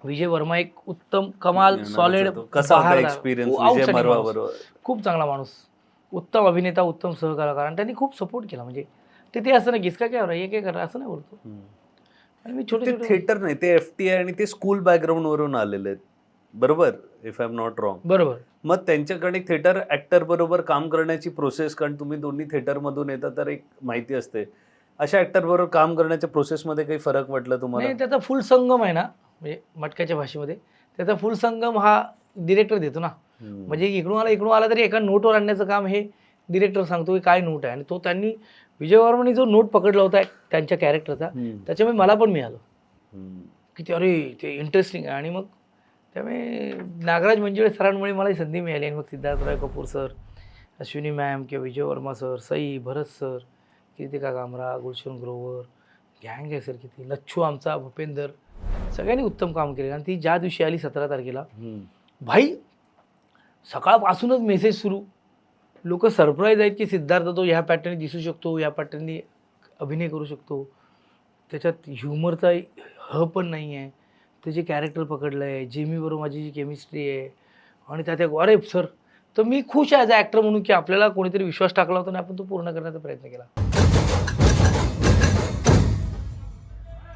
विजय वर्मा एक उत्तम कमाल सॉलिड कसा होता एक्सपिरियन्स विजय वर्मा बरोबर? खूप चांगला माणूस, उत्तम अभिनेता, उत्तम सहकलाकार, आणि त्यांनी खूप सपोर्ट केला. म्हणजे ते असं नाही किसका काय हे काय करा असं नाही बोलतो. आणि मी छोटे थिएटर नाही, ते FTI आणि ते स्कूल बॅकग्राऊंड वरून आलेले आहेत बरोबर, if I am not wrong. बरोबर. मग त्यांच्याकडे थिएटर ऍक्टर बरोबर काम करण्याची प्रोसेस, कारण तुम्ही दोन्ही थिएटर मधून येता तर एक माहिती असते, अशा ऍक्टर बरोबर काम करण्याच्या प्रोसेसमध्ये काही फरक वाटला तुम्हाला? नाही, त्याचा फुल संगम आहे ना, म्हणजे मटक्याच्या भाषेमध्ये त्याचा फुल संगम हा डिरेक्टर देतो ना. म्हणजे इकडून आला तरी एका नोटवर आणण्याचं काम हे डिरेक्टर सांगतो की काय नोट आहे, आणि तो त्यांनी विजय वर्माने जो नोट पकडला होता त्यांच्या कॅरेक्टरचा, त्याच्यामुळे मला पण मिळालं की ते अरे ते इंटरेस्टिंग आहे. आणि मग त्यामुळे नागराज मंजुळे सरांमुळे मला ही संधी मिळाली. आणि मग सिद्धार्थराय कपूर सर, अश्विनी मॅम किंवा विजय वर्मा सर, सई, भरत सर, कीर्तिका कामरा, गुलशन ग्रोवर, गँग आहे सर किती, लच्छू आमचा, भूपेंदर, सगळ्यांनी उत्तम काम केले. आणि ती ज्या दिवशी आली 17 तारखेला, भाई सकाळपासूनच मेसेज सुरू, लोक सरप्राईज आहेत की सिद्धार्थ तो ह्या पॅटर्नने दिसू शकतो, या पॅटर्नने अभिनय करू शकतो, त्याच्यात ह्युमरचा पण नाही आहे, त्याचे कॅरेक्टर पकडलं आहे, जेमी बरोबर माझी जी केमिस्ट्री आहे, आणि त्यात एक अरे सर. तर मी खुश आहे ॲज अ ॲक्टर म्हणून की आपल्याला कोणीतरी विश्वास टाकला होता आणि आपण तो पूर्ण करण्याचा प्रयत्न केला.